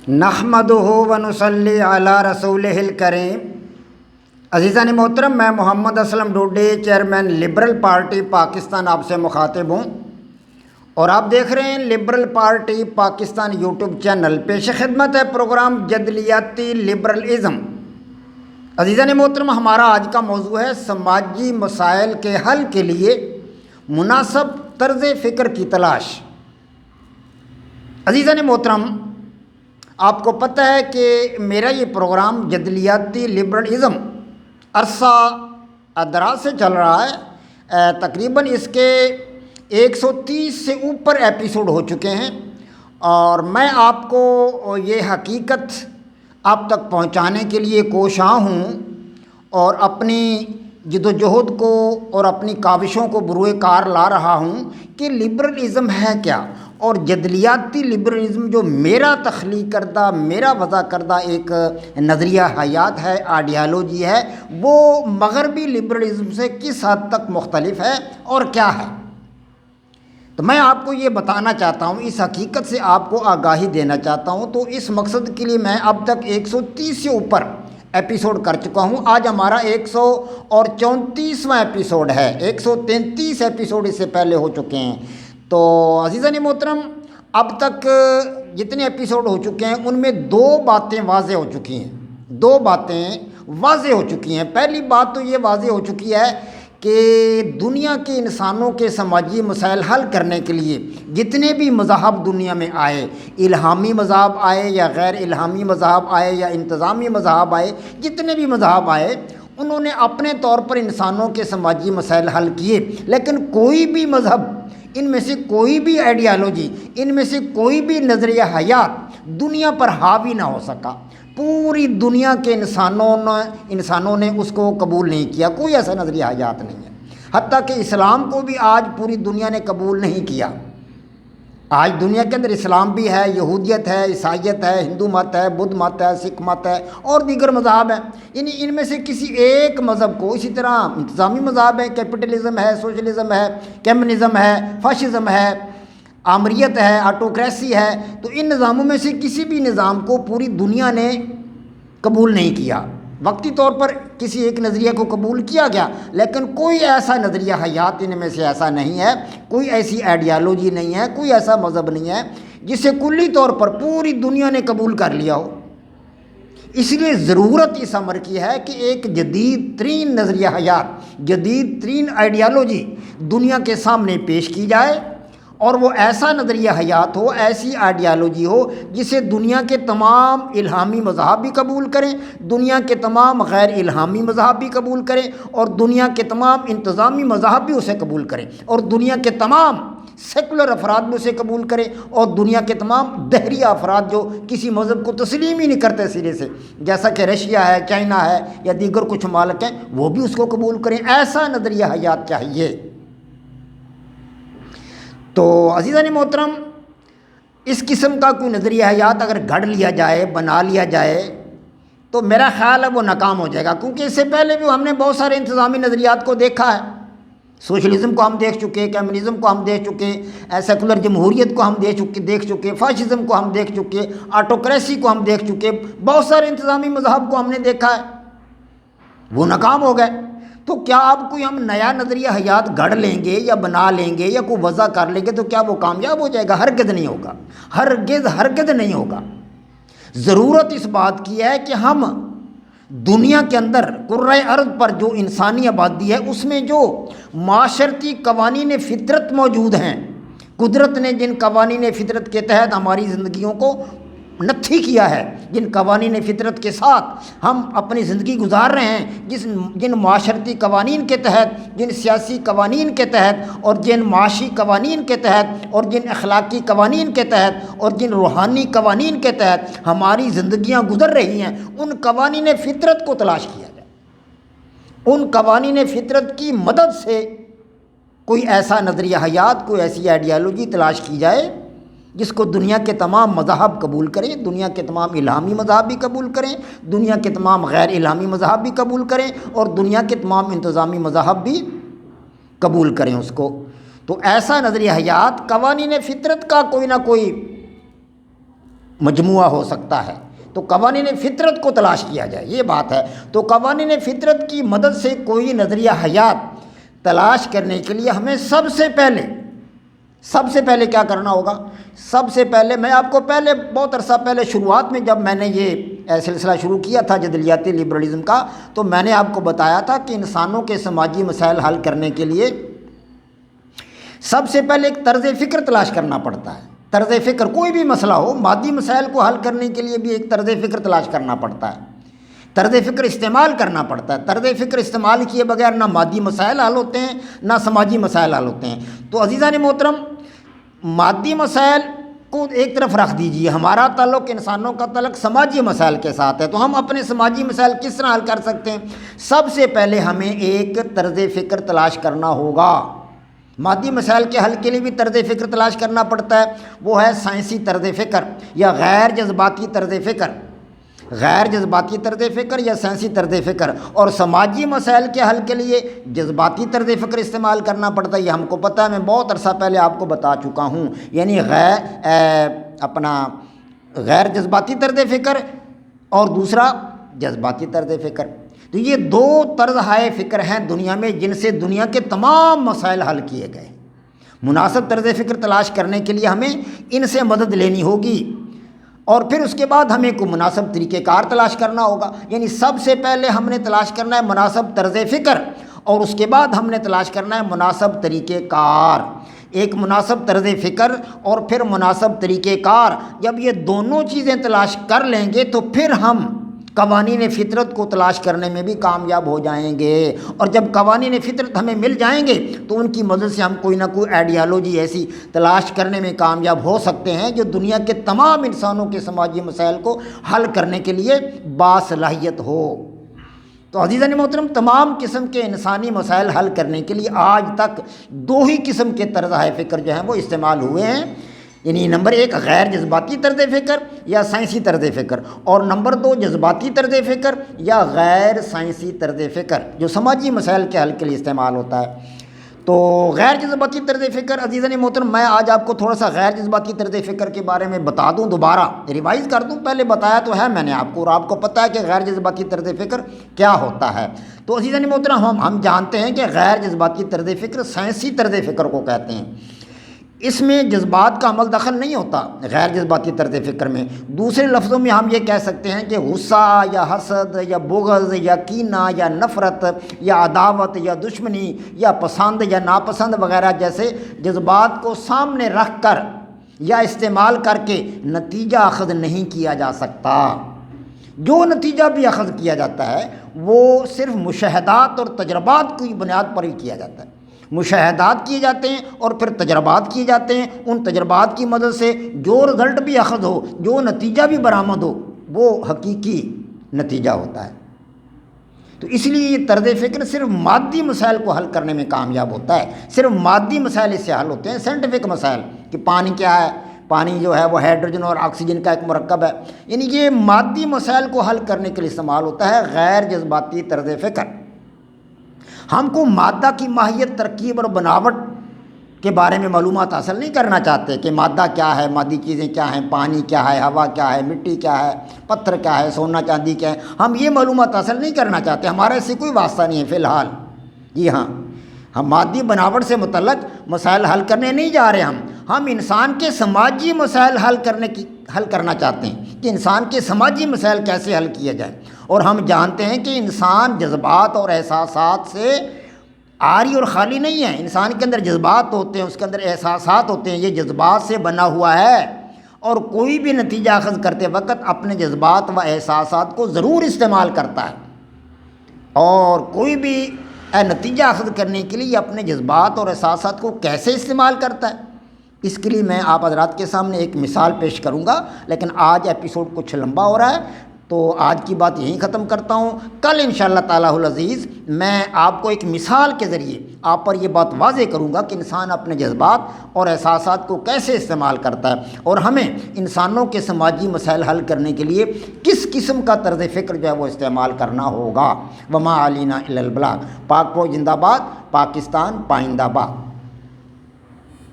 نحمدہ ونصلی علی رسولہ الکریم۔ عزیزان محترم، میں Muhammad Aslam Dode, chairman liberal party Pakistan, آپ سے مخاطب ہوں اور آپ دیکھ رہے ہیں liberal party Pakistan YouTube channel. پیش خدمت ہے پروگرام جدلیاتی لبرلزم۔ عزیزان محترم، ہمارا آج کا موضوع ہے سماجی مسائل کے حل کے لیے مناسب طرز فکر کی تلاش۔ عزیزان محترم، آپ کو پتہ ہے کہ میرا یہ پروگرام جدلیاتی لبرلزم عرصہ دراز سے چل رہا ہے۔ تقریباً اس کے 130 سے اوپر ایپیسوڈ ہو چکے ہیں اور میں آپ کو یہ حقیقت آپ تک پہنچانے کے لیے کوشاں ہوں اور اپنی جد و جہد کو اور اپنی کاوشوں کو بروئے کار لا رہا ہوں کہ لبرلزم ہے کیا، اور جدلیاتی لبرلزم جو میرا تخلیق کردہ، میرا وضع کردہ ایک نظریہ حیات ہے، آئیڈیالوجی ہے، وہ مغربی لبرلزم سے کس حد تک مختلف ہے اور کیا ہے۔ تو میں آپ کو یہ بتانا چاہتا ہوں، اس حقیقت سے آپ کو آگاہی دینا چاہتا ہوں۔ تو اس مقصد کے لیے میں اب تک 130 سے اوپر ایپیسوڈ کر چکا ہوں۔ آج ہمارا 134واں ایپیسوڈ ہے، 133 ایپیسوڈ اس سے پہلے ہو چکے ہیں۔ تو عزیزان محترم، اب تک جتنے ایپیسوڈ ہو چکے ہیں ان میں دو باتیں واضح ہو چکی ہیں، دو باتیں واضح ہو چکی ہیں۔ پہلی بات تو یہ واضح ہو چکی ہے کہ دنیا کے انسانوں کے سماجی مسائل حل کرنے کے لیے جتنے بھی مذاہب دنیا میں آئے، الہامی مذاہب آئے یا غیر الہامی مذاہب آئے یا انتظامی مذاہب آئے، جتنے بھی مذاہب آئے، انہوں نے اپنے طور پر انسانوں کے سماجی مسائل حل کیے، لیکن کوئی بھی مذہب، ان میں سے کوئی بھی آئیڈیالوجی، ان میں سے کوئی بھی نظریہ حیات دنیا پر حاوی نہ ہو سکا۔ پوری دنیا کے انسانوں نے اس کو قبول نہیں کیا، کوئی ایسا نظریہ حیات نہیں ہے۔ حتیٰ کہ اسلام کو بھی آج پوری دنیا نے قبول نہیں کیا۔ آج دنیا کے اندر اسلام بھی ہے، یہودیت ہے، عیسائیت ہے، ہندو مت ہے، بدھ مت ہے، سکھ مت ہے اور دیگر مذاہب ہیں۔ یعنی ان میں سے کسی ایک مذہب کو، اسی طرح انتظامی مذاہب ہے، کیپٹلزم ہے، سوشلزم ہے، کمیونزم ہے، فاشزم ہے، آمریت ہے، آٹوکریسی ہے، تو ان نظاموں میں سے کسی بھی نظام کو پوری دنیا نے قبول نہیں کیا۔ وقتی طور پر کسی ایک نظریہ کو قبول کیا گیا، لیکن کوئی ایسا نظریہ حیات ان میں سے ایسا نہیں ہے، کوئی ایسی آئیڈیالوجی نہیں ہے، کوئی ایسا مذہب نہیں ہے جسے کلی طور پر پوری دنیا نے قبول کر لیا ہو۔ اس لیے ضرورت اس امر کی ہے کہ ایک جدید ترین نظریہ حیات، جدید ترین آئیڈیالوجی دنیا کے سامنے پیش کی جائے، اور وہ ایسا نظریہ حیات ہو، ایسی آئیڈیالوجی ہو جسے دنیا کے تمام الہامی مذاہب بھی قبول کریں، دنیا کے تمام غیر الہامی مذاہب بھی قبول کریں، اور دنیا کے تمام انتظامی مذاہب بھی اسے قبول کریں، اور دنیا کے تمام سیکولر افراد بھی اسے قبول کریں، اور دنیا کے تمام دہریہ افراد جو کسی مذہب کو تسلیم ہی نہیں کرتے سرے سے، جیسا کہ رشیا ہے، چائنا ہے یا دیگر کچھ ممالک ہیں، وہ بھی اس کو قبول کریں۔ ایسا نظریہ حیات چاہیے۔ تو عزیزان محترم، اس قسم کا کوئی نظریہ حیات اگر گھڑ لیا جائے، بنا لیا جائے، تو میرا خیال ہے وہ ناکام ہو جائے گا، کیونکہ اس سے پہلے بھی ہم نے بہت سارے انتظامی نظریات کو دیکھا ہے۔ سوشلزم کو ہم دیکھ چکے، کمیونزم کو ہم دیکھ چکے، سیکولر جمہوریت کو ہم دیکھ چکے، فاشزم کو ہم دیکھ چکے، آٹوکریسی کو ہم دیکھ چکے، بہت سارے انتظامی مذہب کو ہم نے دیکھا ہے، وہ ناکام ہو گئے۔ تو کیا اب کوئی ہم نیا نظریہ حیات گھڑ لیں گے یا بنا لیں گے یا کوئی وضع کر لیں گے تو کیا وہ کامیاب ہو جائے گا؟ ہرگز نہیں ہوگا، ہرگز نہیں ہوگا۔ ضرورت اس بات کی ہے کہ ہم دنیا کے اندر، کرۂ ارض پر جو انسانی آبادی ہے، اس میں جو معاشرتی قوانین فطرت موجود ہیں، قدرت نے جن قوانین فطرت کے تحت ہماری زندگیوں کو نتھی کیا ہے، جن قوانین فطرت کے ساتھ ہم اپنی زندگی گزار رہے ہیں، جن معاشرتی قوانین کے تحت، جن سیاسی قوانین کے تحت اور جن معاشی قوانین کے تحت اور جن اخلاقی قوانین کے تحت اور جن روحانی قوانین کے تحت ہماری زندگیاں گزر رہی ہیں، ان قوانین فطرت کو تلاش کیا جائے۔ ان قوانین فطرت کی مدد سے کوئی ایسا نظریہ حیات، کوئی ایسی آئیڈیالوجی تلاش کی جائے جس کو دنیا کے تمام مذاہب قبول کریں، دنیا کے تمام الہامی مذاہب بھی قبول کریں، دنیا کے تمام غیر الہامی مذاہب بھی قبول کریں، اور دنیا کے تمام انتظامی مذاہب بھی قبول کریں اس کو۔ تو ایسا نظریہ حیات قوانین فطرت کا کوئی نہ کوئی مجموعہ ہو سکتا ہے، تو قوانین فطرت کو تلاش کیا جائے، یہ بات ہے۔ تو قوانین فطرت کی مدد سے کوئی نظریہ حیات تلاش کرنے کے لیے ہمیں سب سے پہلے کیا کرنا ہوگا؟ سب سے پہلے میں آپ کو بہت عرصہ پہلے شروعات میں جب میں نے یہ سلسلہ شروع کیا تھا جدلیاتی لبرلزم کا، تو میں نے آپ کو بتایا تھا کہ انسانوں کے سماجی مسائل حل کرنے کے لیے سب سے پہلے ایک طرز فکر تلاش کرنا پڑتا ہے۔ طرز فکر کوئی بھی مسئلہ ہو، مادی مسائل کو حل کرنے کے لیے بھی ایک طرز فکر تلاش کرنا پڑتا ہے، طرز فکر استعمال کرنا پڑتا ہے۔ طرز فکر استعمال کیے بغیر نہ مادی مسائل حل ہوتے ہیں نہ سماجی مسائل حل ہوتے ہیں۔ تو عزیزان محترم، مادی مسائل کو ایک طرف رکھ دیجئے، ہمارا تعلق، انسانوں کا تعلق سماجی مسائل کے ساتھ ہے۔ تو ہم اپنے سماجی مسائل کس طرح حل کر سکتے ہیں؟ سب سے پہلے ہمیں ایک طرز فکر تلاش کرنا ہوگا۔ مادی مسائل کے حل کے لیے بھی طرز فکر تلاش کرنا پڑتا ہے، وہ ہے سائنسی طرز فکر یا غیر جذباتی طرز فکر، غیر جذباتی طرز فکر یا سائنسی طرز فکر۔ اور سماجی مسائل کے حل کے لیے جذباتی طرز فکر استعمال کرنا پڑتا ہے، یہ ہم کو پتہ ہے، میں بہت عرصہ پہلے آپ کو بتا چکا ہوں۔ یعنی غیر جذباتی طرز فکر اور دوسرا جذباتی طرز فکر۔ تو یہ دو طرز ہائے فکر ہیں دنیا میں جن سے دنیا کے تمام مسائل حل کیے گئے۔ مناسب طرز فکر تلاش کرنے کے لیے ہمیں ان سے مدد لینی ہوگی، اور پھر اس کے بعد ہمیں کوئی مناسب طریقہ کار تلاش کرنا ہوگا۔ یعنی سب سے پہلے ہم نے تلاش کرنا ہے مناسب طرز فکر، اور اس کے بعد ہم نے تلاش کرنا ہے مناسب طریقہ کار۔ ایک مناسب طرز فکر اور پھر مناسب طریقہ کار، جب یہ دونوں چیزیں تلاش کر لیں گے تو پھر ہم قوانین فطرت کو تلاش کرنے میں بھی کامیاب ہو جائیں گے۔ اور جب قوانین فطرت ہمیں مل جائیں گے تو ان کی مدد سے ہم کوئی نہ کوئی آئیڈیالوجی ایسی تلاش کرنے میں کامیاب ہو سکتے ہیں جو دنیا کے تمام انسانوں کے سماجی مسائل کو حل کرنے کے لیے باصلاحیت ہو۔ تو عزیزان محترم، تمام قسم کے انسانی مسائل حل کرنے کے لیے آج تک دو ہی قسم کے طرز فکر جو ہیں وہ استعمال ہوئے ہیں۔ یعنی نمبر ایک غیر جذباتی طرز فکر یا سائنسی طرز فکر، اور نمبر دو جذباتی طرز فکر یا غیر سائنسی طرز فکر جو سماجی مسائل کے حل کے لیے استعمال ہوتا ہے۔ تو غیر جذباتی طرز فکر، عزیزان محترم، میں آج آپ کو تھوڑا سا غیر جذباتی طرز فکر کے بارے میں بتا دوں، دوبارہ ریوائز کر دوں۔ پہلے بتایا تو ہے میں نے آپ کو، اور آپ کو پتہ ہے کہ غیر جذباتی طرز فکر کیا ہوتا ہے۔ تو عزیزان محترم، ہم جانتے ہیں کہ غیر جذباتی طرز فکر سائنسی طرز فکر کو کہتے ہیں۔ اس میں جذبات کا عمل دخل نہیں ہوتا غیر جذباتی طرز فکر میں۔ دوسرے لفظوں میں ہم یہ کہہ سکتے ہیں کہ غصہ یا حسد یا بغض یا کینہ یا نفرت یا عداوت یا دشمنی یا پسند یا ناپسند وغیرہ جیسے جذبات کو سامنے رکھ کر یا استعمال کر کے نتیجہ اخذ نہیں کیا جا سکتا۔ جو نتیجہ بھی اخذ کیا جاتا ہے وہ صرف مشاہدات اور تجربات کی بنیاد پر ہی کیا جاتا ہے۔ مشاہدات کیے جاتے ہیں اور پھر تجربات کیے جاتے ہیں، ان تجربات کی مدد سے جو رزلٹ بھی اخذ ہو، جو نتیجہ بھی برآمد ہو، وہ حقیقی نتیجہ ہوتا ہے۔ تو اس لیے یہ طرز فکر صرف مادی مسائل کو حل کرنے میں کامیاب ہوتا ہے، صرف مادی مسائل اس سے حل ہوتے ہیں۔ سائنٹیفک مسائل کہ پانی کیا ہے، پانی جو ہے وہ ہائیڈروجن اور آکسیجن کا ایک مرکب ہے، یعنی یہ مادی مسائل کو حل کرنے کے لیے استعمال ہوتا ہے غیر جذباتی طرز فکر۔ ہم کو مادہ کی ماہیت، ترکیب اور بناوٹ کے بارے میں معلومات حاصل نہیں کرنا چاہتے کہ مادہ کیا ہے، مادی چیزیں کیا ہیں، پانی کیا ہے، ہوا کیا ہے، مٹی کیا ہے، پتھر کیا ہے، سونا چاندی کیا ہے، ہم یہ معلومات حاصل نہیں کرنا چاہتے، ہمارا اس سے کوئی واسطہ نہیں ہے فی الحال۔ جی ہاں، ہم مادی بناوٹ سے متعلق مسائل حل کرنے نہیں جا رہے، ہم انسان کے سماجی مسائل حل کرنا چاہتے ہیں کہ انسان کے سماجی مسائل کیسے حل کیے جائیں۔ اور ہم جانتے ہیں کہ انسان جذبات اور احساسات سے عاری اور خالی نہیں ہے، انسان کے اندر جذبات ہوتے ہیں، اس کے اندر احساسات ہوتے ہیں، یہ جذبات سے بنا ہوا ہے، اور کوئی بھی نتیجہ اخذ کرتے وقت اپنے جذبات و احساسات کو ضرور استعمال کرتا ہے، اور کوئی بھی نتیجہ اخذ کرنے کے لیے اپنے جذبات اور احساسات کو کیسے استعمال کرتا ہے، اس کے لیے میں آپ حضرات کے سامنے ایک مثال پیش کروں گا۔ لیکن آج ایپیسوڈ کچھ لمبا ہو رہا ہے تو آج کی بات یہیں ختم کرتا ہوں۔ کل انشاءاللہ تعالیٰ العزیز میں آپ کو ایک مثال کے ذریعے آپ پر یہ بات واضح کروں گا کہ انسان اپنے جذبات اور احساسات کو کیسے استعمال کرتا ہے، اور ہمیں انسانوں کے سماجی مسائل حل کرنے کے لیے کس قسم کا طرز فکر جو ہے وہ استعمال کرنا ہوگا۔ وما علینا الا البلاغ۔ پاک فوج زندہ باد، پاکستان پائندہ باد۔